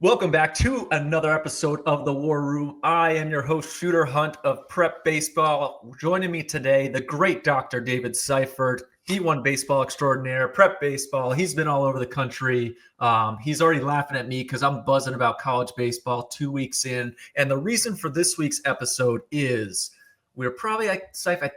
Welcome back to another episode of The War Room. I am your host, Shooter Hunt of Prep Baseball. Joining me today, the great Dr. David Seifert, D1 baseball extraordinaire, Prep Baseball. He's been all over the country. He's already laughing at me because I'm buzzing about college baseball 2 weeks in. And the reason for this week's episode is we're probably, Seif,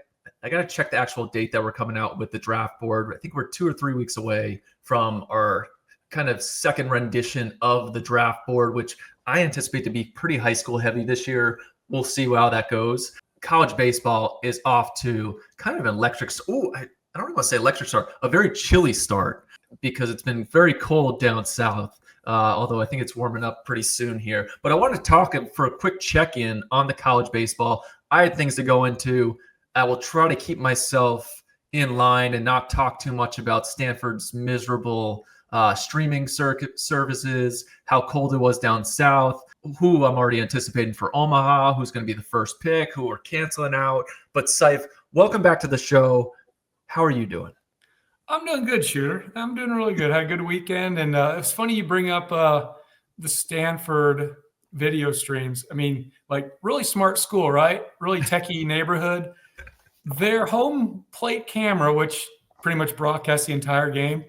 I got to check the actual date that we're coming out with the draft board. I think we're 2 or 3 weeks away from our kind of second rendition of the draft board, which I anticipate to be pretty high school heavy this year. We'll see how that goes. College baseball is off to kind of an electric. I don't really want to say electric start, a very chilly start because it's been very cold down south. Although I think it's warming up pretty soon here. But I want to talk for a quick check-in on the college baseball. I had things to go into. I will try to keep myself in line and not talk too much about Stanford's miserable streaming services, how cold it was down south, who I'm already anticipating for Omaha, who's going to be the first pick, who are canceling out. But Seif, welcome back to the show. How are you doing? I'm doing good, Shooter. I'm doing really good. Had a good weekend. And it's funny you bring up the Stanford video streams. I mean, like really smart school, right? Really techie neighborhood. Their home plate camera, which pretty much broadcasts the entire game,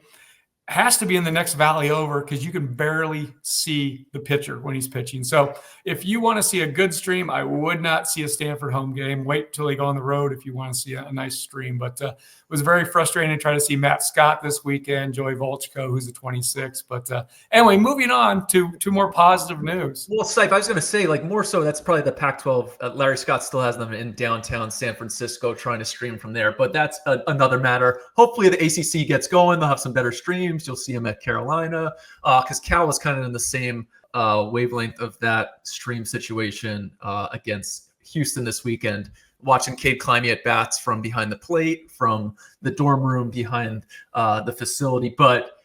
has to be in the next valley over because you can barely see the pitcher when he's pitching. So if you want to see a good stream, I would not see a Stanford home game. Wait till they go on the road if you want to see a nice stream. But it was very frustrating to try to see Matt Scott this weekend, Joey Volchko, who's a 26. But anyway, moving on to more positive news. Well, Seif, I was going to say, like, more so, that's probably the Pac-12. Larry Scott still has them in downtown San Francisco trying to stream from there. But that's another matter. Hopefully the ACC gets going. They'll have some better streams. You'll see him at Carolina because Cal was kind of in the same wavelength of that stream situation against Houston this weekend, watching Cade Climby at bats from behind the plate, from the dorm room behind the facility. But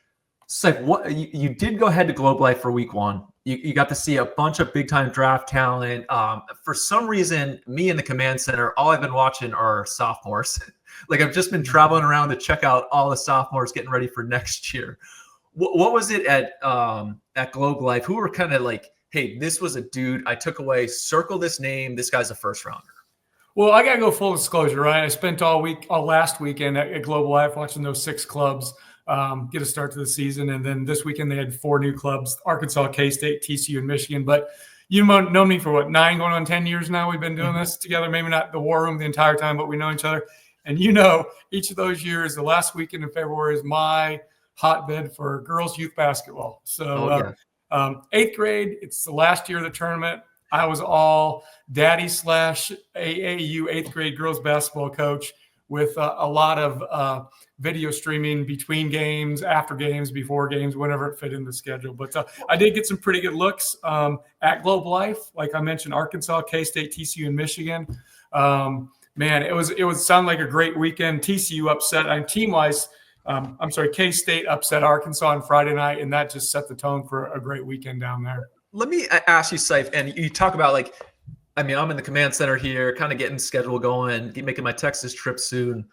it's like, what you did go ahead to Globe Life for week one. You got to see a bunch of big-time draft talent. For some reason, me in the command center, all I've been watching are sophomores. Like, I've just been traveling around to check out all the sophomores getting ready for next year. What was it at Globe Life? Who were kind of like, hey, this was a dude I took away, circle this name, this guy's a first rounder? Well, I got to go full disclosure, right? I spent all last weekend at Global Life watching those 6 clubs get a start to the season. And then this weekend they had 4 new clubs, Arkansas, K-State, TCU, and Michigan. But you know me for 9 going on 10 years now. We've been doing this together, maybe not the War Room the entire time, but we know each other. And each of those years, the last weekend in February is my hotbed for girls youth basketball. So 8th grade, it's the last year of the tournament. I was all daddy / AAU 8th grade girls basketball coach with a lot of video streaming between games, after games, before games, whenever it fit in the schedule. But I did get some pretty good looks at Globe Life. Like I mentioned, Arkansas, K-State, TCU, and Michigan. Man, it would sound like a great weekend. TCU upset, team-wise, K-State upset Arkansas on Friday night, and that just set the tone for a great weekend down there. Let me ask you, Seif, and you talk about, like, I mean, I'm in the command center here, kind of getting the schedule going, making my Texas trip soon.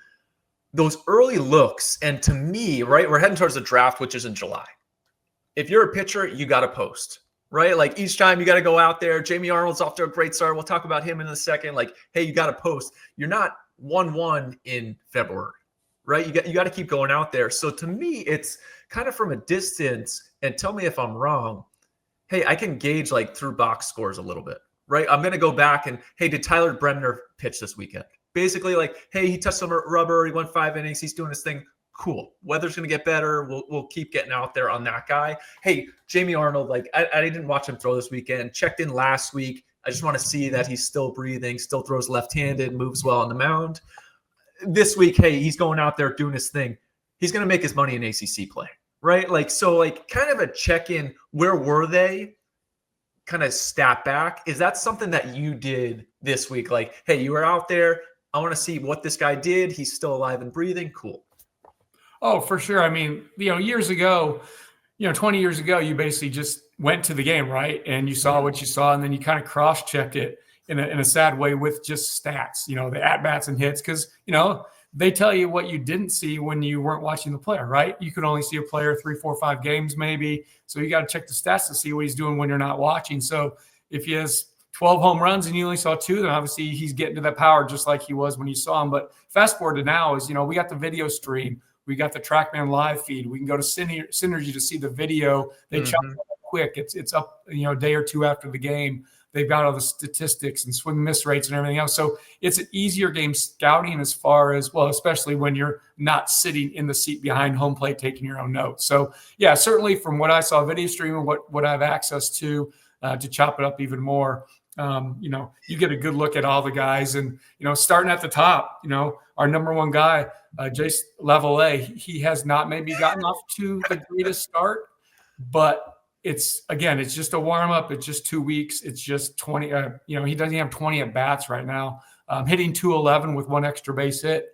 Those early looks, and to me, right, we're heading towards the draft, which is in July. If you're a pitcher, you got to post. Right? Like each time you got to go out there. Jamie Arnold's off to a great start. We'll talk about him in a second. Like, hey, you got to post. You're not 1-1 in February, right? You got to keep going out there. So to me, it's kind of from a distance, and tell me if I'm wrong. Hey, I can gauge like through box scores a little bit, right? I'm going to go back and, hey, did Tyler Bremner pitch this weekend? Basically like, hey, he touched some rubber. He went 5 innings. He's doing his thing. Cool. Weather's going to get better. We'll keep getting out there on that guy. Hey, Jamie Arnold, like I didn't watch him throw this weekend. Checked in last week. I just want to see that he's still breathing, still throws left-handed, moves well on the mound. This week, hey, he's going out there doing his thing. He's going to make his money in ACC play, right? Like, so like kind of a check-in. Where were they? Kind of stat back. Is that something that you did this week? Like, hey, you were out there. I want to see what this guy did. He's still alive and breathing. Cool. Oh, for sure. I mean, years ago, 20 years ago, you basically just went to the game, right? And you saw what you saw, and then you kind of cross-checked it in a sad way with just stats, the at-bats and hits, because, they tell you what you didn't see when you weren't watching the player, right? You could only see a player 3, 4, 5 games maybe. So you got to check the stats to see what he's doing when you're not watching. So if he has 12 home runs and you only saw 2, then obviously he's getting to that power just like he was when you saw him. But fast forward to now is, we got the video stream. We got the TrackMan live feed. We can go to Synergy to see the video. They chop it up quick. It's up, a day or two after the game. They've got all the statistics and swing miss rates and everything else. So it's an easier game scouting as far as, well, especially when you're not sitting in the seat behind home plate taking your own notes. So, yeah, certainly from what I saw video streaming, what I have access to chop it up even more, you get a good look at all the guys. And, starting at the top, our number one guy, Jace Lavallee, he has not maybe gotten off to the greatest start, but it's just a warm up. It's just 2 weeks. It's just 20. He doesn't have 20 at bats right now. Hitting 211 with 1 extra base hit.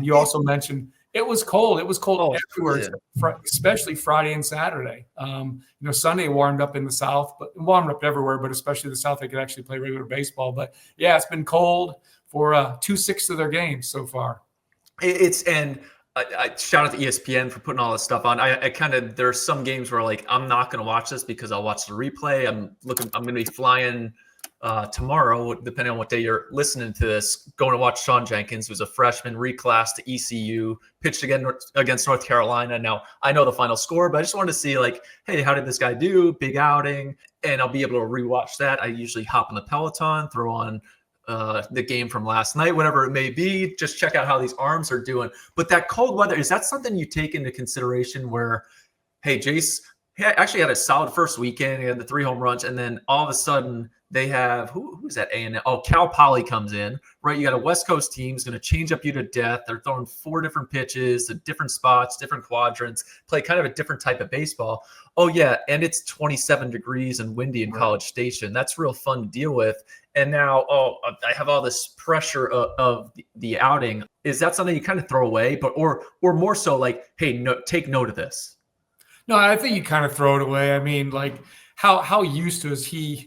You also mentioned it was cold. It was cold everywhere, especially Friday and Saturday. Sunday warmed up in the South, but warmed up everywhere, but especially the South, they could actually play regular baseball. But yeah, it's been cold for 2/6 of their games so far. I shout out to ESPN for putting all this stuff on. There's some games where I'm not going to watch this because I'll watch the replay. I'm going to be flying tomorrow, depending on what day you're listening to this, going to watch Sean Jenkins, who's a freshman, reclassed to ECU, pitched again against North Carolina. Now, I know the final score, but I just wanted to see hey, how did this guy do? Big outing. And I'll be able to rewatch that. I usually hop on the Peloton, throw on the game from last night, whatever it may be, just check out how these arms are doing. But that cold weather, is that something you take into consideration where, hey, Jace actually had a solid first weekend, he had the 3 home runs, and then all of a sudden they have, who's that A&M? Oh, Cal Poly comes in, right? You got a West Coast team who's going to change up you to death. They're throwing 4 different pitches at different spots, different quadrants, play kind of a different type of baseball. Oh, yeah, and it's 27 degrees and windy in College Station. That's real fun to deal with. And now, I have all this pressure of the outing. Is that something you kind of throw away, or more so hey, no, take note of this? No, I think you kind of throw it away. I mean, how used to is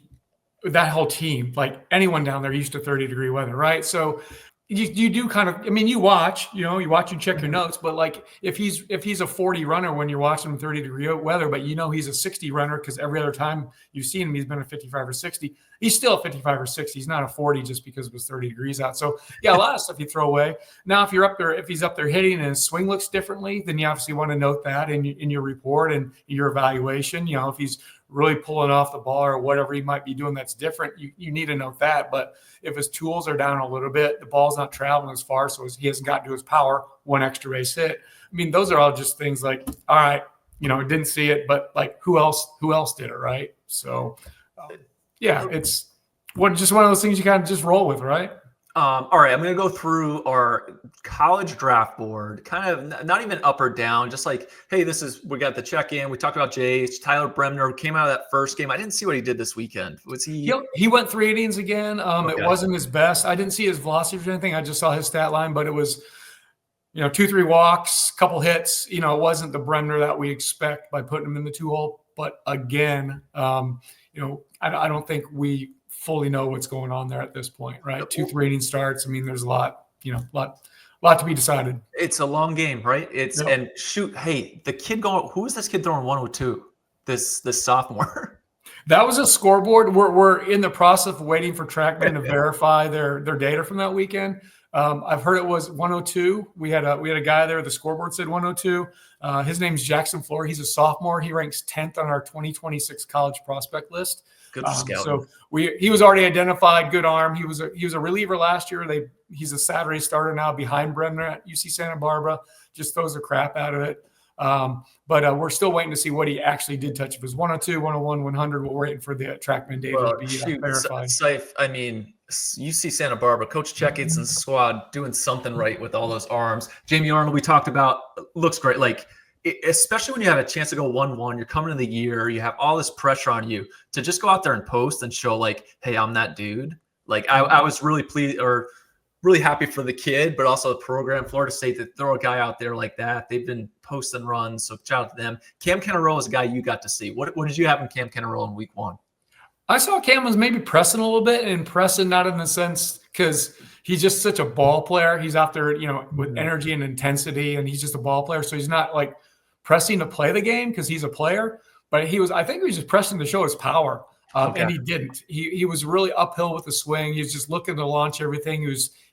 that whole team, anyone down there used to 30-degree weather, right? So you do kind of, you watch, you check your notes, but if he's a 40 runner when you're watching him 30-degree weather, but he's a 60 runner because every other time you've seen him, he's been a 55 or 60. He's still a 55 or 60. He's not a 40 just because it was 30 degrees out. So yeah, a lot of stuff you throw away. Now, if he's up there hitting and his swing looks differently, then you obviously want to note that in your report and your evaluation. If he's really pulling off the ball or whatever he might be doing that's different, you need to note that. But if his tools are down a little bit, the ball's not traveling as far, so he hasn't gotten to his power, 1 extra base hit. Those are all just things all right, didn't see it, but who else did it, right? So yeah, it's just one of those things you kind of just roll with, right? All right, I'm going to go through our college draft board, kind of not even up or down, just hey, we got the check-in. We talked about Jace, Tyler Bremner came out of that first game. I didn't see what he did this weekend. Was he? He went 3 innings again. Okay. It wasn't his best. I didn't see his velocity or anything. I just saw his stat line, but it was, 2-3 walks, couple hits. It wasn't the Bremner that we expect by putting him in the 2-hole. But again, I don't think we fully know what's going on there at this point, right? 2-3 inning starts. There's a lot to be decided. It's a long game, right? And shoot, hey, the kid who is this kid throwing 102? This sophomore. That was a scoreboard. We're in the process of waiting for TrackMan to verify their data from that weekend. I've heard it was 102. We had a guy there. The scoreboard said 102. His name's Jackson Floor. He's a sophomore. He ranks 10th on our 2026 college prospect list. Good scout. So he was already identified. Good arm. He was a reliever last year. He's a Saturday starter now behind Bremner at UC Santa Barbara. Just throws the crap out of it. But we're still waiting to see what he actually did touch. If it was 102, 101, 100, we're waiting for the TrackMan data to be verified. UC Santa Barbara, Coach Checkinson's squad doing something right with all those arms. Jamie Arnold, we talked about, looks great. Especially when you have a chance to go 1-1, you're coming in the year, you have all this pressure on you to just go out there and post and show hey, I'm that dude. I was really pleased or really happy for the kid, but also the program, Florida State, to throw a guy out there like that. They've been posting runs, so shout out to them. Cam Kennerole is a guy you got to see. What did you have in Cam Kennerole in week 1? I saw Cam was maybe pressing a little bit, and pressing not in the sense because he's just such a ball player. He's out there, with energy and intensity, and he's just a ball player. So he's not like pressing to play the game because he's a player, but I think he was just pressing to show his power. And he didn't. He was really uphill with the swing. He was just looking to launch everything.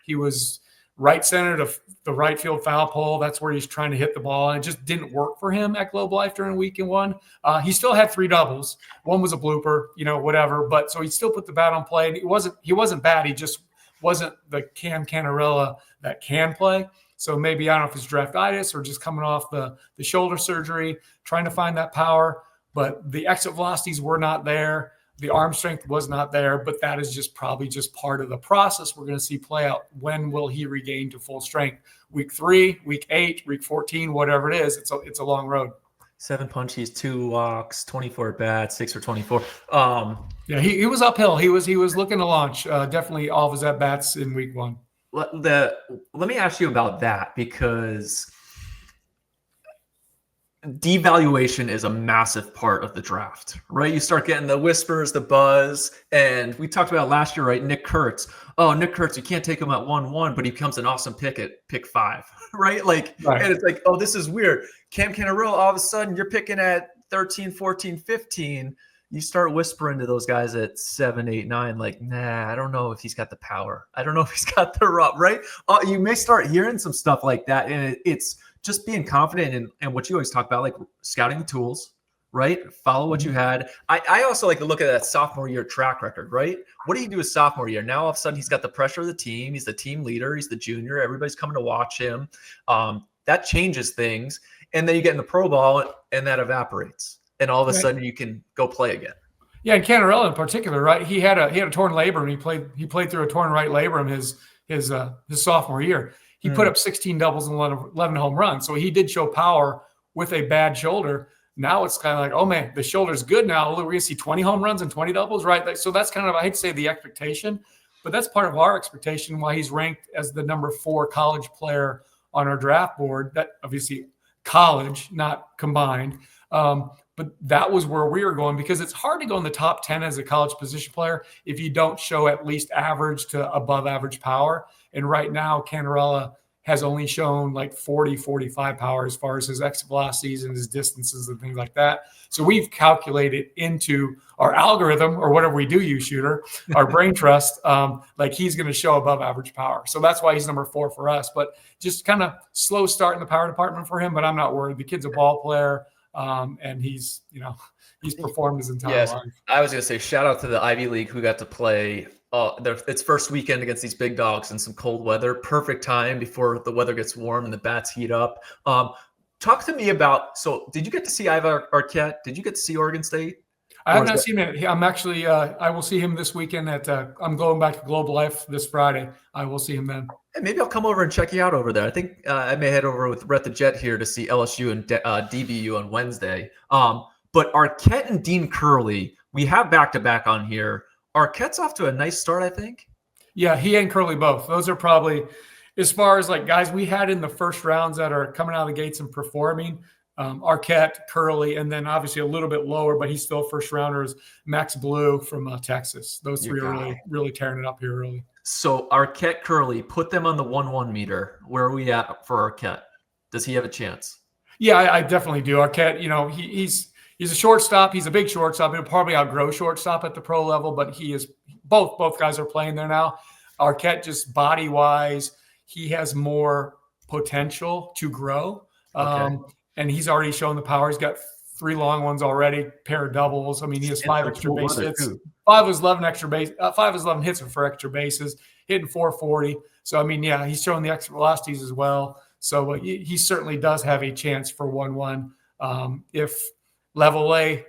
He was right center to the right field foul pole. That's where he's trying to hit the ball. And it just didn't work for him at Globe Life during week one. He still had 3 doubles. One was a blooper, whatever. But so he still put the bat on play. And he wasn't bad. He just wasn't the Cam Canarella that can play. So maybe, I don't know if it's draftitis or just coming off the shoulder surgery, trying to find that power. But the exit velocities were not there. The arm strength was not there, but that is just probably just part of the process we're going to see play out. When will he regain to full strength? Week 3, week 8, week 14, whatever it is, it's a long road. 7 punches, 2 walks, 24 at bats, 6 for 24. Yeah, he was uphill. He was looking to launch. Definitely all of his at bats in week 1. Let me ask you about that, because devaluation is a massive part of the draft, right? You start getting the whispers, the buzz, and we talked about last year, right? Nick Kurtz. Oh, Nick Kurtz, you can't take him at 1-1, but he becomes an awesome pick at pick 5, right? Right. And it's like, oh, this is weird. Cam Canarella, all of a sudden you're picking at 13, 14, 15. You start whispering to those guys at 7, 8, 9, like, nah, I don't know if he's got the power. I don't know if he's got the rub, right? You may start hearing some stuff like that, and it's just being confident in what you always talk about, like scouting the tools, right? Follow what you had. I also like to look at that sophomore year track record, right? What do you do his sophomore year? Now all of a sudden he's got the pressure of the team. He's the team leader. He's the junior. Everybody's coming to watch him. That changes things. And then you get in the pro ball and that evaporates. And all of a sudden you can go play again. Yeah, and Canarella in particular, right? He had a torn labrum. He played through a torn right labrum his sophomore year. He put up 16 doubles and 11 home runs. So he did show power with a bad shoulder. Now it's kind of like, oh, man, the shoulder's good now. We're going to see 20 home runs and 20 doubles, right? So that's kind of, I hate to say the expectation, but that's part of our expectation why he's ranked as the number 4 college player on our draft board. That obviously college, not combined. But that was where we were going, because it's hard to go in the top 10 as a college position player if you don't show at least average to above average power. And right now, Canarella has only shown like 40, 45 power as far as his exit velocities and his distances and things like that. So we've calculated into our algorithm, or whatever we do use, Shooter, our brain trust, like he's going to show above average power. So that's why he's number 4 for us. But just kind of slow start in the power department for him, but I'm not worried. The kid's a ball player. And he's performed his entire life. I was going to say, shout out to the Ivy League who got to play its first weekend against these big dogs in some cold weather. Perfect time before the weather gets warm and the bats heat up. Talk to me about, so did you get to see Ivar Arquette? Did you get to see Oregon State? I have not seen him. I'm actually, I will see him this weekend I'm going back to Global Life this Friday. I will see him then. Hey, maybe I'll come over and check you out over there. I think I may head over with Rhett the Jet here to see LSU and DBU on Wednesday. But Arquette and Dean Curley, we have back-to-back on here. Arquette's off to a nice start, I think. Yeah, he and Curley both. Those are probably, as far as like guys we had in the first rounds that are coming out of the gates and performing, Arquette, Curley, and then obviously a little bit lower, but he's still first rounders, Max Blue from Texas. Those 3 are really tearing it up here early. So Arquette, Curley, put them on the 1-1 meter. Where are we at for Arquette? Does he have a chance? Yeah, I definitely do. Arquette, he's a shortstop. He's a big shortstop. He'll probably outgrow shortstop at the pro level, but he is both guys are playing there now. Arquette, just body wise, he has more potential to grow. And he's already shown the power. He's got 3 long ones already, pair of doubles. I mean, he has 5 extra base hits. 5 is 11 extra base. 5 is 11 hits for extra bases, hitting 440. So I mean, yeah, he's showing the extra velocities as well. So he certainly does have a chance for 1-1. If Level A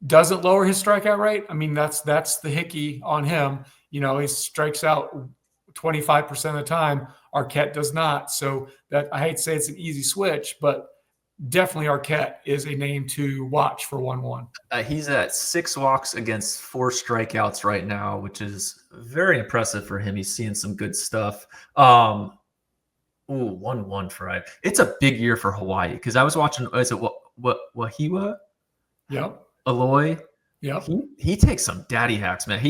doesn't lower his strikeout rate, I mean, that's the hickey on him. He strikes out 25% of the time. Arquette does not. So that, I hate to say it's an easy switch, but definitely Arquette is a name to watch for 1-1. He's at 6 walks against 4 strikeouts right now, which is very impressive for him. He's seeing some good stuff. 1-1 for Ivy. It's a big year for Hawaii, because I was watching, is it Wahiwa? Yep. Aloy? Yep. He takes some daddy hacks, man.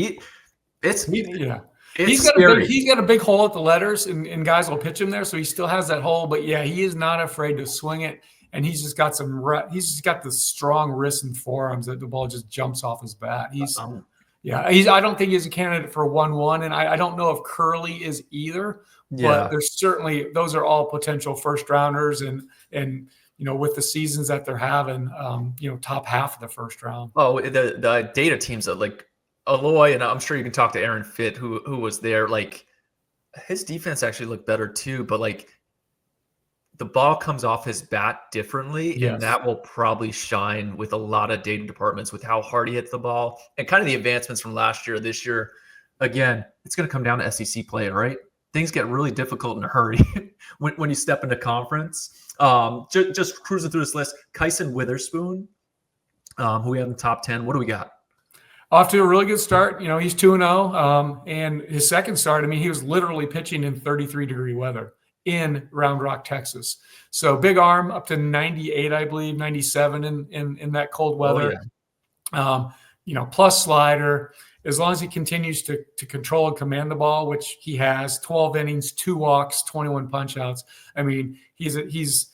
It's scary. He's got a big hole at the letters, and guys will pitch him there, so he still has that hole. But yeah, he is not afraid to swing it, and he's just got the strong wrists and forearms that the ball just jumps off his bat. I don't think he's a candidate for 1-1, and I don't know if Curley is either. But there's certainly those are all potential first rounders, and with the seasons that they're having, top half of the first round. Oh, the data teams that like Aloy, and I'm sure you can talk to Aaron Fitt, who was there. Like his defense actually looked better too, but like the ball comes off his bat differently, and that will probably shine with a lot of data departments with how hard he hits the ball and kind of the advancements from last year. This year, again, it's going to come down to SEC play, right? Things get really difficult in a hurry when you step into conference. Just cruising through this list, Kyson Witherspoon, who we have in the top 10. What do we got? Off to a really good start. He's 2-0. And his second start, he was literally pitching in 33-degree weather in Round Rock, Texas. So big arm up to 98, I believe, 97 in that cold weather. Oh, yeah. Plus slider. As long as he continues to control and command the ball, which he has, 12 innings, 2 walks, 21 punch-outs. He's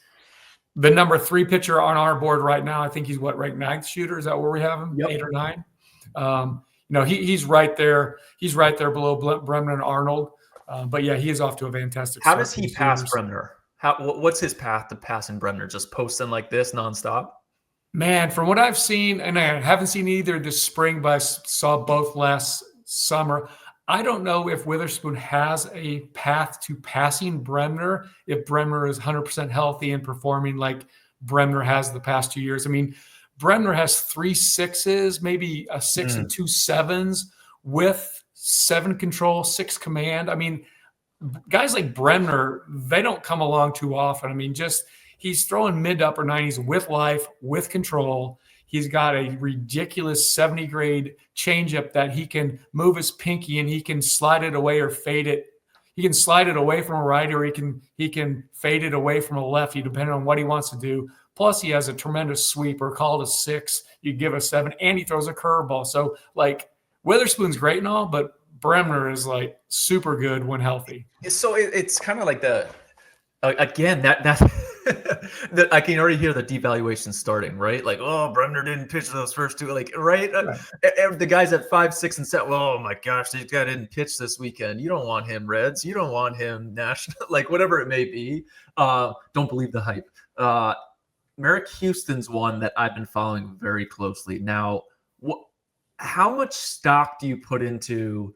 the number 3 pitcher on our board right now. I think he's ranked 9th shooter. Is that where we have him? Yep. 8 or 9. He's right there. He's right there below Bremner and Arnold. But yeah, he is off to a fantastic start. How does he pass Bremner? What's his path to passing Bremner? Just posting like this nonstop? Man, from what I've seen, and I haven't seen either this spring, but I saw both last summer. I don't know if Witherspoon has a path to passing Bremner if Bremner is 100% healthy and performing like Bremner has the past 2 years. Bremner has 3 6s, maybe a 6 and 2 7s with 7 control, 6 command. Guys like Bremner, they don't come along too often. He's throwing mid to upper 90s with life, with control. He's got a ridiculous 70-grade changeup that he can move his pinky and he can slide it away or fade it. He can slide it away from a right, or he can fade it away from a lefty, depending on what he wants to do. Plus, he has a tremendous sweeper, call it a 6. You give a 7, and he throws a curveball. So, Witherspoon's great and all, but Bremner is super good when healthy. So it's kind of like again that I can already hear the devaluation starting, right? Bremner didn't pitch those first 2, right? The guys at 5, 6, and 7. Oh my gosh, this guy didn't pitch this weekend. You don't want him, Reds. You don't want him, National. Whatever it may be. Don't believe the hype. Merrick Houston's one that I've been following very closely. Now, how much stock do you put into?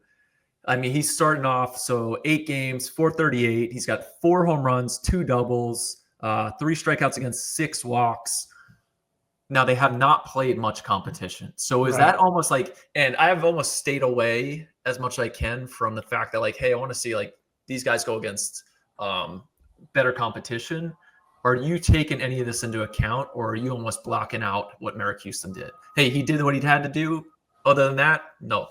He's starting off, so 8 games, 438. He's got 4 home runs, 2 doubles, 3 strikeouts against 6 walks. Now, they have not played much competition. So is that almost and I've almost stayed away as much as I can from the fact that, hey, I want to see, these guys go against better competition. Are you taking any of this into account, or are you almost blocking out what Merrick Houston did? Hey, he did what he had to do. Other than that, no.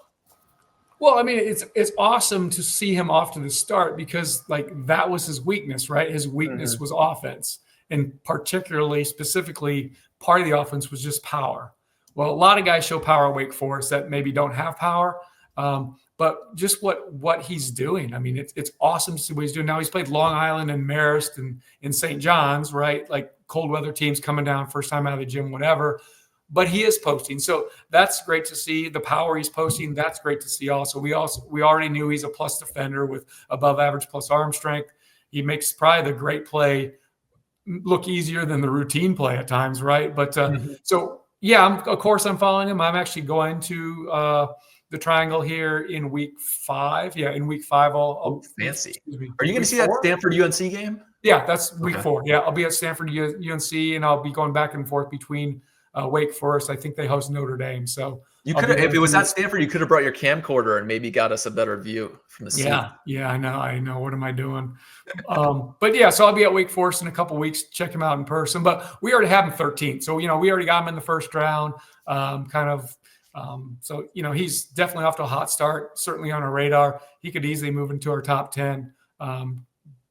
Well, it's awesome to see him off to the start because that was his weakness, right? His weakness was offense, and specifically, part of the offense was just power. Well, a lot of guys show power at Wake Forest that maybe don't have power, but just what he's doing. It's awesome to see what he's doing. Now he's played Long Island and Marist and in St. John's, right? Cold weather teams coming down first time out of the gym, whatever. But he is posting. So that's great to see. The power he's posting, that's great to see also. We already knew he's a plus defender with above average plus arm strength. He makes probably the great play look easier than the routine play at times, right? But so, yeah, of course I'm following him. I'm actually going to the Triangle here in week 5. Yeah, in week 5. I'll fancy. Are you going to see that Stanford UNC game? Yeah, that's week 4. Yeah, I'll be at Stanford UNC, and I'll be going back and forth between Wake Forest. I think they host Notre Dame. So you could have, if it was at Stanford, you could have brought your camcorder and maybe got us a better view from the seat. Yeah, I know. What am I doing? But yeah, so I'll be at Wake Forest in a couple of weeks. Check him out in person. But we already have him 13th, so we already got him in the first round. So he's definitely off to a hot start. Certainly on our radar. He could easily move into our top 10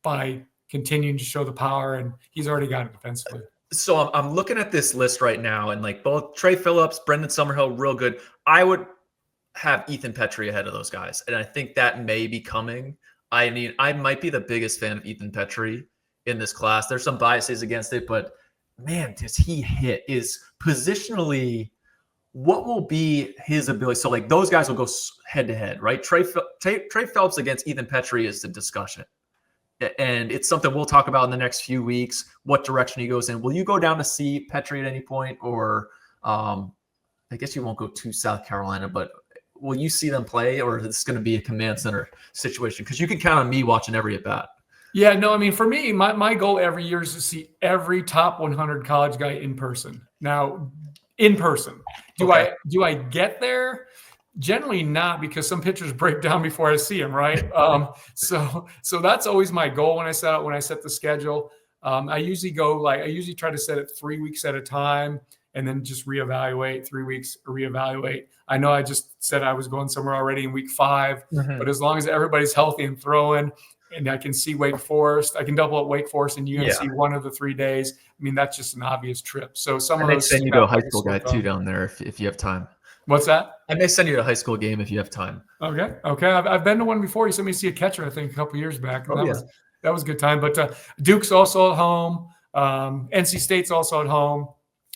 by continuing to show the power, and he's already got it defensively. So I'm looking at this list right now, and both Trey Phillips, Brendan Summerhill, real good. have Ethan Petrie ahead of those guys, and I think that may be coming. I mean, I might be the biggest fan of Ethan Petrie in this class. There's some biases against it, but man, does he hit? Is positionally, what will be his ability? So like those guys will go head to head, right? Trey Phelps against Ethan Petrie is the discussion. And it's something we'll talk about in the next few weeks, what direction he goes in. Will you go down to see Petrie at any point? Or I guess you won't go to South Carolina, but will you see them play, or is this going to be a command center situation? Because you can count on me watching every at bat. Yeah, no, I mean, for me, my goal every year is to see every top 100 college guy in person. Now, in person, do I get there? Generally not, because some pitchers break down before I see them, right? So that's always my goal when I set the schedule. I usually try to set it 3 weeks at a time, and then just reevaluate 3 weeks, reevaluate. I know I just said I was going somewhere already in week 5, but as long as everybody's healthy and throwing, and I can see Wake Forest, I can double up Wake Forest and UNC one of the 3 days. I mean, that's just an obvious trip. So some of those. Send you to a high school guy too down there if you have time. What's that? I may send you to a high school game if you have time. Okay. I've been to one before. You sent me to see a catcher, I think, a couple years back. That was a good time. But Duke's also at home. NC State's also at home.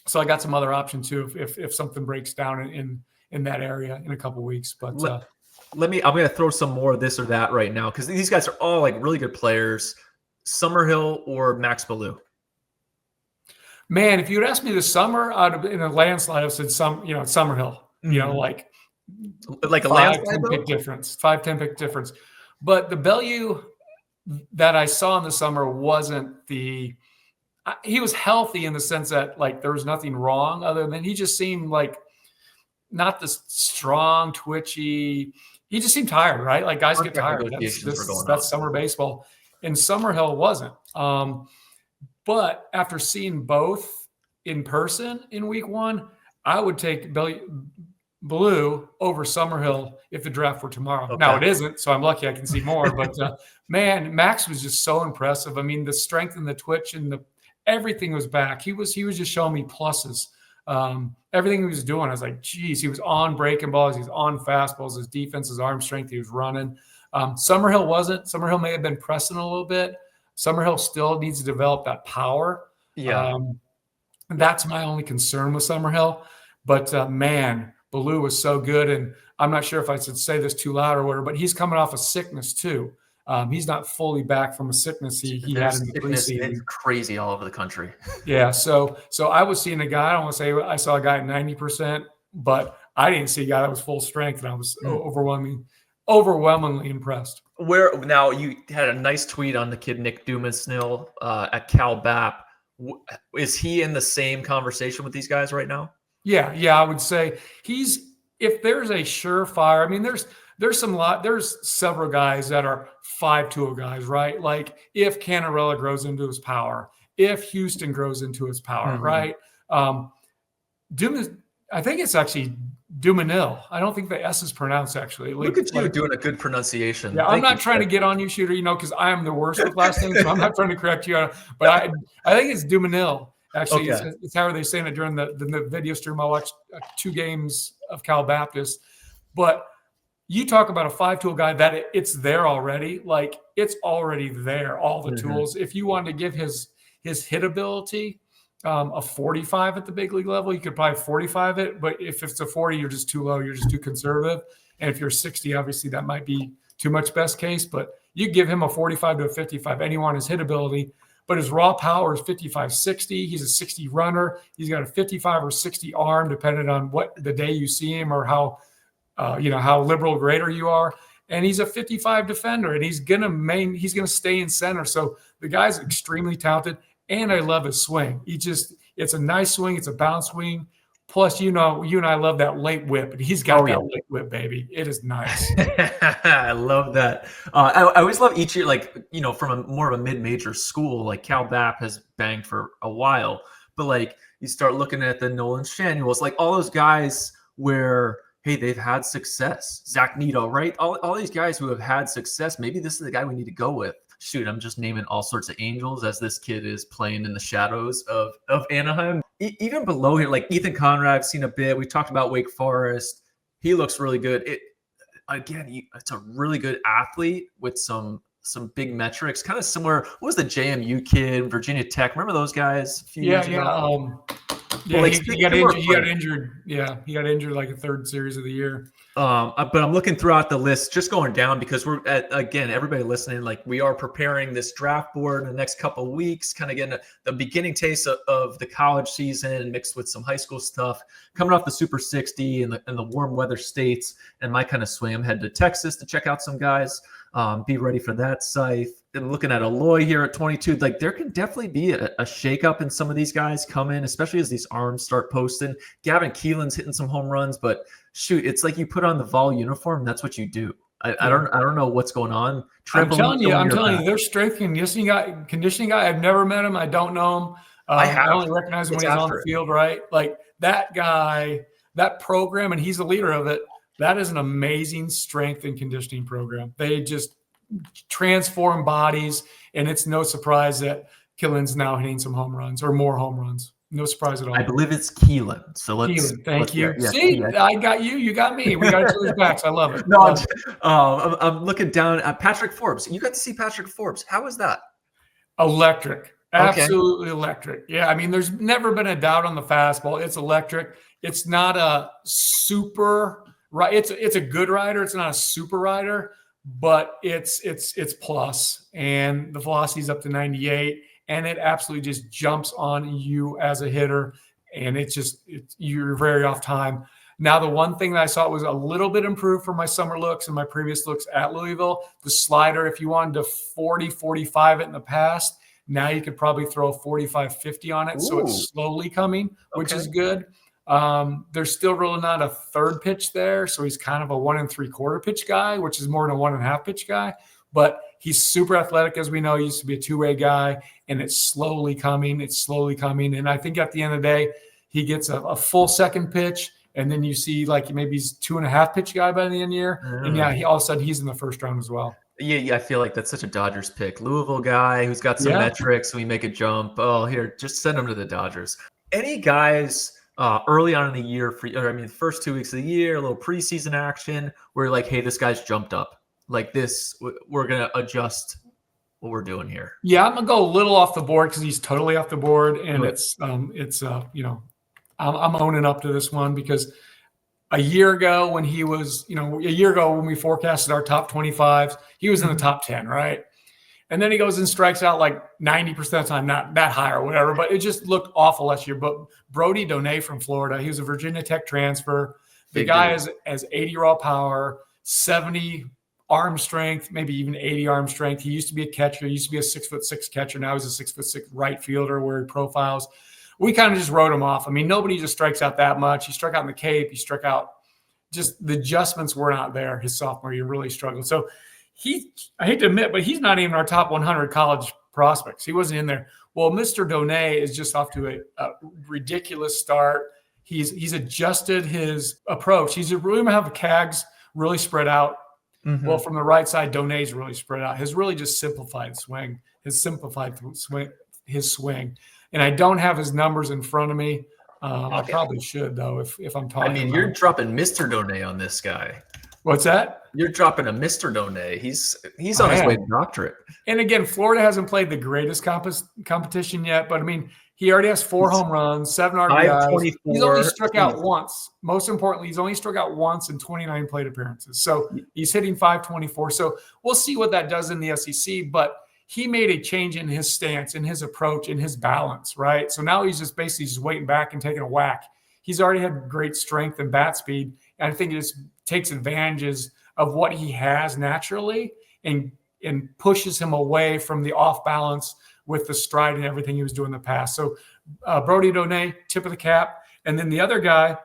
So I got some other options too if something breaks down in that area in a couple of weeks. But I'm going to throw some more of this or that right now, because these guys are all like really good players. Summerhill or Max Ballou? Man, if you had asked me this summer, in a landslide, I've said Summerhill. You know, like a landslide, 5-10 pick difference. 5-10 pick difference. But the Ballou that I saw in the summer wasn't he was healthy in the sense that like there was nothing wrong other than he just seemed like not this strong, twitchy. He just seemed tired, right? Like guys get tired. That's summer baseball. And Summerhill wasn't. But after seeing both in person in week 1, I would take Ballou over Summerhill if the draft were tomorrow. Okay. Now it isn't, so I'm lucky I can see more. But man, Max was just so impressive. I mean, the strength and the twitch and everything was back. He was just showing me pluses. Everything he was doing, I was like, geez, he was on breaking balls, he was on fastballs, his defense, his arm strength, he was running. Summerhill wasn't. Summerhill may have been pressing a little bit. Summerhill still needs to develop that power. Yeah. That's my only concern with Summerhill. But man, Ballou was so good. And I'm not sure if I should say this too loud or whatever, but he's coming off a sickness too. He's not fully back from a sickness he had in the preseason. It's crazy all over the country. Yeah. So I was seeing a guy, I don't want to say I saw a guy at 90%, but I didn't see a guy that was full strength, and I was overwhelmingly impressed. Where now you had a nice tweet on the kid Nick Dumasnil at Cal BAP. Is he in the same conversation with these guys right now? Yeah, I would say if there's a surefire. I mean, there's several guys that are 5-2 guys, right? Like if Canarella grows into his power, if Houston grows into his power, right? I think it's actually Dumanil. I don't think the S is pronounced actually. Look at you doing a good pronunciation. Yeah, I'm not trying to get on you, Shooter, because I am the worst with last names, so I'm not trying to correct you. But I think it's Dumanil. Actually, it's how are they saying it during the video stream. I watched 2 games of Cal Baptist. But you talk about a 5-tool guy that it's there already. Like it's already there, all the tools. If you wanted to give his hit ability a 45 at the big league level, you could probably 45 it. But if it's a 40, you're just too low. You're just too conservative. And if you're 60, obviously that might be too much best case. But you give him a 45 to a 55. Anyone his hit ability. But his raw power is 55, 60. He's a 60 runner. He's got a 55 or 60 arm, depending on what the day you see him or how liberal grader you are. And he's a 55 defender, and he's gonna stay in center. So the guy's extremely talented, and I love his swing. It's a nice swing. It's a bounce swing. Plus, you and I love that late whip, and he's got late whip, baby. It is nice. I love that. I always love each year, from more of a mid-major school, like Cal Bap has banged for a while, but like you start looking at the Nolan Shanuels, like all those guys where, hey, they've had success. Zach Neto, right? All these guys who have had success, maybe this is the guy we need to go with. Shoot, I'm just naming all sorts of angels as this kid is playing in the shadows of Anaheim. Even below here, like Ethan Conrad, I've seen a bit. We talked about Wake Forest. He looks really good. It's a really good athlete with some big metrics, kind of similar. What was the JMU kid, Virginia Tech? Remember those guys a few years ago? He got injured. He got injured. Yeah, he got injured like a third series of the year. But I'm looking throughout the list, just going down because we're again, everybody listening, like we are preparing this draft board in the next couple of weeks, kind of getting the beginning taste of the college season mixed with some high school stuff, coming off the Super 60 and the warm weather states, and my kind of swing. I'm headed to Texas to check out some guys. Be ready for that, Seif. And looking at Aloy here at 22, like there can definitely be a shakeup in some of these guys come in, especially as these arms start posting. Gavin Keelan's hitting some home runs, but shoot, it's like you put on the Vol uniform. That's what you do. I don't know what's going on. I'm telling you, their strength conditioning guy. I've never met him. I don't know him. I only recognize him when he's on the field, right? Like that guy, that program, and he's the leader of it. That is an amazing strength and conditioning program. They just transform bodies, and it's no surprise that Keelan's now hitting some home runs or more home runs. No surprise at all. I believe it's Keelan. So Keelan, thank you. Yeah, see, I got you. You got me. We got each other's backs. I love it. No, I'm looking down at Patrick Forbes. You got to see Patrick Forbes. How was that? Electric. Absolutely electric. Yeah, I mean, there's never been a doubt on the fastball. It's electric. It's not a super right. It's a good rider. It's not a super rider, but it's plus, and the velocity is up to 98, and it absolutely just jumps on you as a hitter, and you're very off time. Now, the one thing that I saw was a little bit improved from my summer looks and my previous looks at Louisville. The slider, if you wanted to 40, 45 it in the past, now you could probably throw 45, 50 on it. Ooh. So it's slowly coming, which is good. There's still really not a third pitch there. So he's kind of a 1 3/4 pitch guy, which is more than a 1.5 pitch guy. But he's super athletic, as we know. He used to be a two-way guy, and it's slowly coming. And I think at the end of the day, he gets a full second pitch, and then you see like maybe he's 2.5 pitch guy by the end of the year. And all of a sudden he's in the first round as well. Yeah, I feel like that's such a Dodgers pick. Louisville guy who's got some metrics. We make a jump. Oh, here, just send him to the Dodgers. Any guys early on in the year, the first 2 weeks of the year, a little preseason action, where you're like, hey, this guy's jumped up. Like this, we're going to adjust what we're doing here. Yeah, I'm going to go a little off the board because he's totally off the board. And I'm owning up to this one because a year ago when we forecasted our top 25s, he was in the top 10, right? And then he goes and strikes out like 90% of the time, not that high or whatever, but it just looked awful last year. But Brody Donay from Florida, he was a Virginia Tech transfer. The guy has 80 raw power, 70 arm strength, maybe even 80 arm strength. He used to be a catcher. He used to be a 6'6" catcher. Now he's a 6'6" right fielder where he profiles. We kind of just wrote him off. I mean, nobody just strikes out that much. He struck out in the Cape. He struck out. Just the adjustments were not there his sophomore year. Really struggled. So I hate to admit, but he's not even our top 100 college prospects. He wasn't in there. Well, Mr. Donay is just off to a ridiculous start. He's adjusted his approach. He's really going to have the CAGs really spread out. Mm-hmm. Well, from the right side, Donay's really spread out. Has really just simplified his swing. And I don't have his numbers in front of me. I probably should, though, if I'm talking. I mean, you're dropping Mr. Donay on this guy. What's that? You're dropping a Mr. Donay. He's on his way to doctorate. And again, Florida hasn't played the greatest competition yet, but I mean, he already has 4 home runs, 7 RBIs. He's only struck out once. Most importantly, he's only struck out once in 29 plate appearances. So he's hitting 524. So we'll see what that does in the SEC, but he made a change in his stance, in his approach, in his balance, right? So now he's just basically just waiting back and taking a whack. He's already had great strength and bat speed, and I think it just takes advantages of what he has naturally and pushes him away from the off balance with the stride and everything he was doing in the past. So Brody Donay, tip of the cap. And then the other guy,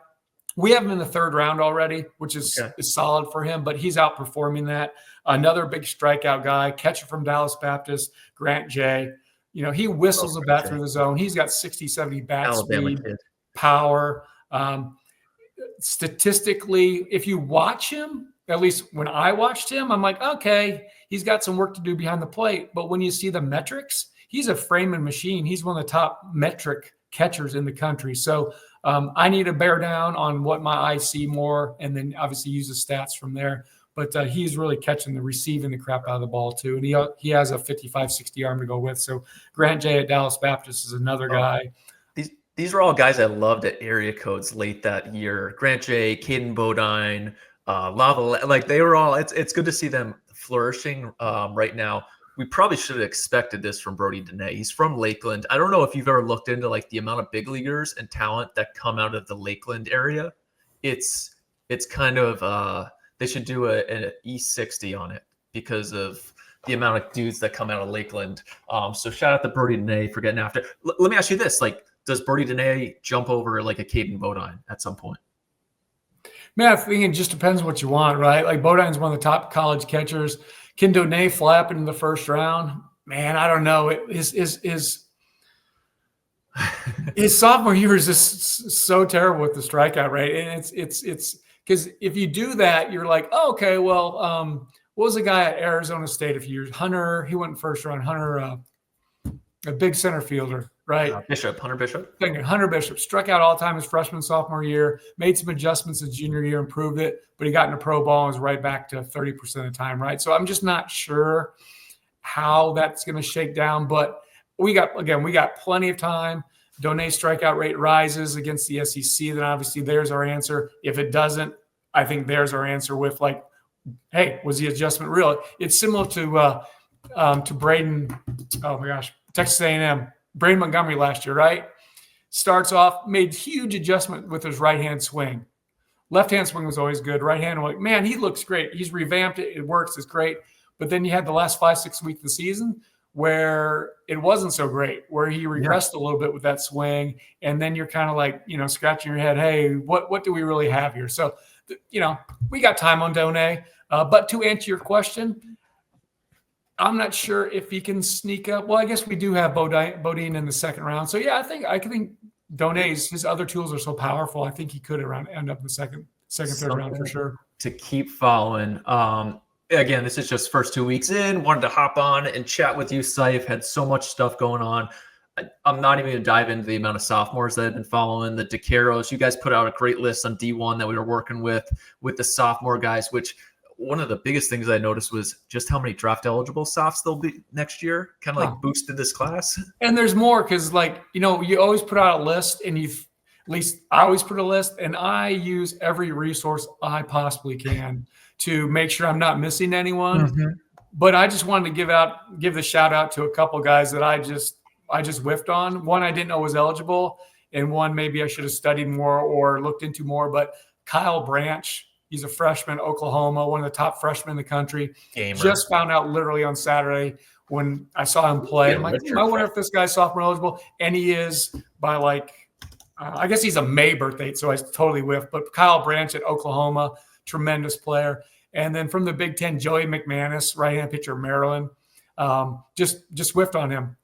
we have him in the 3rd round already, which is solid for him, but he's outperforming that. Another big strikeout guy, catcher from Dallas Baptist, Grant J. He whistles a bat through the zone. He's got 60, 70 bat speed, power. Statistically, if you watch him, at least when I watched him, I'm like, okay, he's got some work to do behind the plate. But when you see the metrics, he's a framing machine. He's one of the top metric catchers in the country. So I need to bear down on what my eyes see more, and then obviously use the stats from there. But he's really catching receiving the crap out of the ball too. And he has a 55, 60 arm to go with. So Grant J at Dallas Baptist is another guy. These are all guys I loved at area codes late that year. Grant J, Caden Bodine, Lava, like they were all, it's good to see them flourishing right now. We probably should have expected this from Brody Dene. He's from Lakeland. I don't know if you've ever looked into like the amount of big leaguers and talent that come out of the Lakeland area. It's kind of they should do an E60 on it because of the amount of dudes that come out of Lakeland. So shout out to Brody Dene for getting after. Let me ask you this: like, does Brody Dene jump over like a Caden Bodine at some point? Man, I think it just depends what you want, right? Like Bodine's one of the top college catchers. Can Dene flapping in the first round? Man, I don't know. His sophomore year is just so terrible with the strikeout rate, and it's because if you do that, you're like, oh, okay, well, what was the guy at Arizona State a few years? Hunter, he went in first round. Hunter, a big center fielder, right? Hunter Bishop. Hunter Bishop struck out all the time his freshman, sophomore year, made some adjustments his junior year, improved it, but he got into pro ball and was right back to 30% of the time, right? So I'm just not sure how that's going to shake down, but we got plenty of time. Done's strikeout rate rises against the SEC, then obviously there's our answer. If it doesn't, I think there's our answer with like, hey, was the adjustment real? It's similar to Braden, oh my gosh, Texas A&M, Braden Montgomery last year, right? Starts off, made huge adjustment with his right-hand swing. Left-hand swing was always good. Right-hand, like, man, he looks great. He's revamped it. It works. It's great. But then you had the last 5-6 weeks of the season where it wasn't so great, where he regressed a little bit with that swing. And then you're kind of like, scratching your head, hey, what do we really have here? So, we got time on Done. But to answer your question, I'm not sure if he can sneak up. Well, I guess we do have Bodine in the second round. So, yeah, I think Done's, his other tools are so powerful. I think he could end up in the second, third round for sure. To keep following. Again, this is just first 2 weeks in. Wanted to hop on and chat with you, Seif. Had so much stuff going on. I'm not even going to dive into the amount of sophomores that I've been following. The DeCaros, you guys put out a great list on D1 that we were working with the sophomore guys, which one of the biggest things I noticed was just how many draft eligible softs there'll be next year. Kind of like boosted this class. And there's more because, you always put out a list, and at least I always put a list, and I use every resource I possibly can to make sure I'm not missing anyone. Mm-hmm. But I just wanted to give the shout out to a couple guys that I just whiffed on. One I didn't know was eligible, and one maybe I should have studied more or looked into more. But Kyle Branch, he's a freshman, Oklahoma, one of the top freshmen in the country. Gamer. Just found out literally on Saturday when I saw him play. I'm like, I wonder if this guy's sophomore eligible. And he is by I guess he's a May birthday, so I totally whiffed. But Kyle Branch at Oklahoma, tremendous player. And then from the Big Ten, Joey McManus, right-hand pitcher of Maryland, just whiffed on him.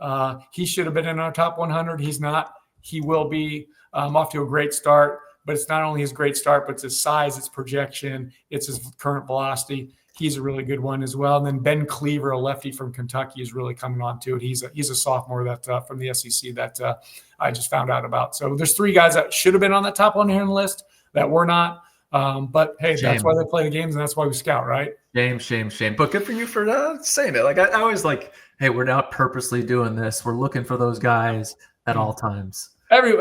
He should have been in our top 100. He's not. He will be off to a great start. But it's not only his great start, but it's his size, its projection, it's his current velocity. He's a really good one as well. And then Ben Cleaver, a lefty from Kentucky, is really coming on to it. He's a sophomore that from the SEC that I just found out about. So there's 3 guys that should have been on that top 100 list that were not. But hey, that's why they play the games, and that's why we scout, right? Shame. But good for you for saying it. Like I always like, hey, we're not purposely doing this. We're looking for those guys at all times. Every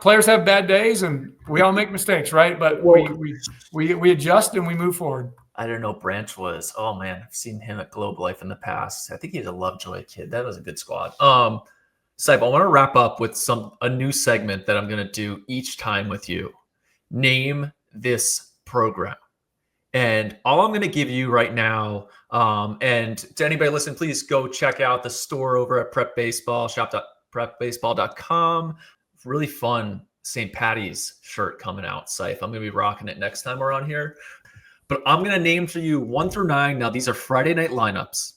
players have bad days, and we all make mistakes, right? But we adjust and we move forward. I didn't know Branch was. Oh man, I've seen him at Globe Life in the past. I think he's a Lovejoy kid. That was a good squad. Seif, I want to wrap up with a new segment that I'm going to do each time with you. Name this program. And all I'm going to give you right now, and to anybody listening, please go check out the store over at Prep Baseball, shop.prepbaseball.com. Really fun St. Patty's shirt coming out, Seif. I'm going to be rocking it next time we're on here. But I'm going to name for you 1 through 9. Now, these are Friday night lineups.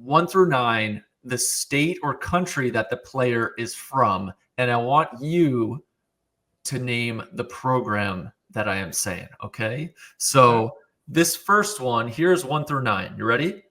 1 through 9, the state or country that the player is from. And I want you to name the program that I am saying, okay? So this first one, here's 1 through 9. You ready?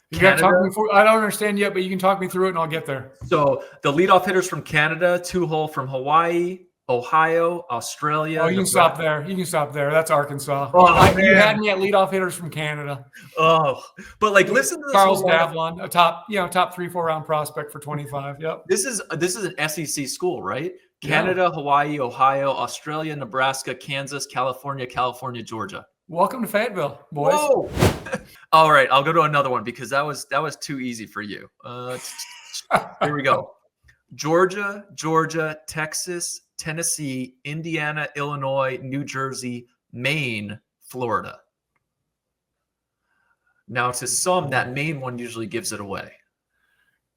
You got to talk me through. I don't understand yet, but you can talk me through it and I'll get there. So the leadoff hitters from Canada, 2-hole from Hawaii, Ohio, Australia. Oh, you can stop there. You can stop there. That's Arkansas. Oh, You had man. me at leadoff hitters from Canada. Oh, but like, listen to this. Charles whole lineup. Davlon, a top 3-4 round prospect for 25. Yep. This is an SEC school, right? Yeah. Canada, Hawaii, Ohio, Australia, Nebraska, Kansas, California, Georgia. Welcome to Fayetteville, boys. Whoa. All right, I'll go to another one because that was too easy for you. Here we go. Georgia, Texas, Tennessee, Indiana, Illinois, New Jersey, Maine, Florida. Now, to some, that Maine one usually gives it away.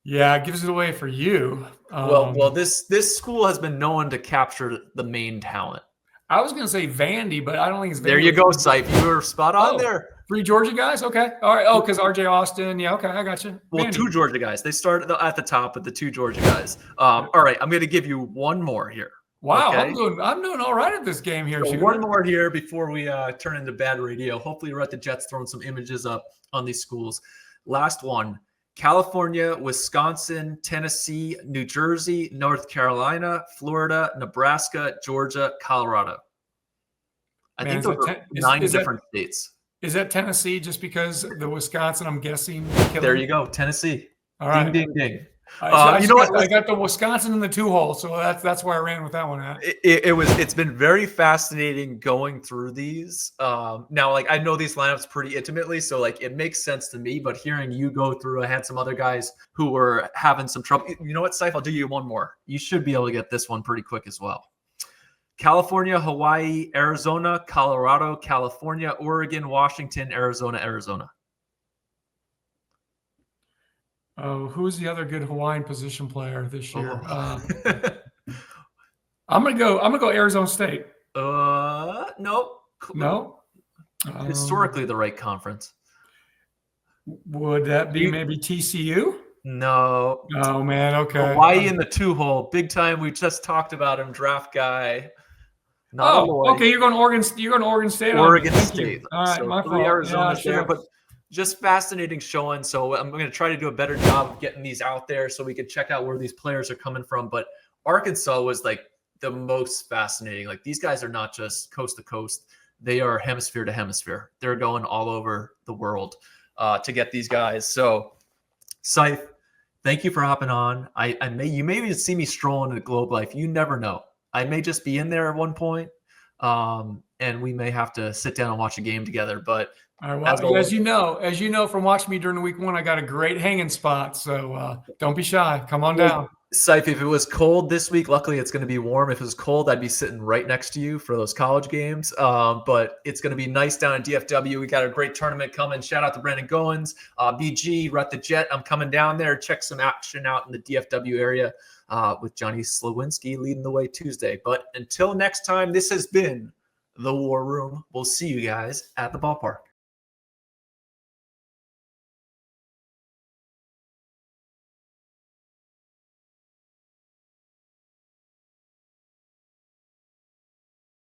Yeah, it gives it away for you. Well, this school has been known to capture the Maine talent. I was going to say Vandy, but I don't think it's Vandy. There you go, Seif. You were spot on there. 3 Georgia guys? Okay. All right. Oh, because RJ Austin. Yeah, okay. I got you. Well, Vandy. 2 Georgia guys. They started at the top with the 2 Georgia guys. All right, I'm going to give you one more here. Wow, okay? I'm doing all right at this game here. So one more here before we turn into bad radio. Hopefully, we're at the Jets throwing some images up on these schools. Last one. California, Wisconsin, Tennessee, New Jersey, North Carolina, Florida, Nebraska, Georgia, Colorado. I think those are 9 different states. Is that Tennessee just because the Wisconsin, I'm guessing? There you go, Tennessee. All right. Ding, ding, ding. You know what? I got the Wisconsin in the 2-hole, so that's where I ran with that one at. It's been very fascinating going through these. Now, like, I know these lineups pretty intimately, so like it makes sense to me. But hearing you go through, I had some other guys who were having some trouble. You know what, Seif? I'll do you one more. You should be able to get this one pretty quick as well. California, Hawaii, Arizona, Colorado, California, Oregon, Washington, Arizona. Oh, who's the other good Hawaiian position player this year? Oh. I'm gonna go Arizona State. No. Historically, the right conference. Would that be maybe TCU? No. Oh man, okay. Hawaii in the 2-hole, big time. We just talked about him, draft guy. Okay. You're going Oregon State. Oregon State. All right, so my 3 fault. Arizona's there, but just fascinating showing. So I'm going to try to do a better job of getting these out there so we can check out where these players are coming from. But Arkansas was like the most fascinating. Like, these guys are not just coast to coast; they are hemisphere to hemisphere. They're going all over the world to get these guys. So, Seif, thank you for hopping on. You may even see me strolling in the Globe Life. You never know. I may just be in there at one point, and we may have to sit down and watch a game together. But all right, well, as you know from watching me during week 1, I got a great hanging spot. So don't be shy. Come on down. Seif, if it was cold this week, luckily it's going to be warm. If it was cold, I'd be sitting right next to you for those college games. But it's going to be nice down in DFW. We got a great tournament coming. Shout out to Brandon Goins, BG, we're at the Jet. I'm coming down there. Check some action out in the DFW area with Johnny Slawinski leading the way Tuesday. But until next time, this has been The War Room. We'll see you guys at the ballpark.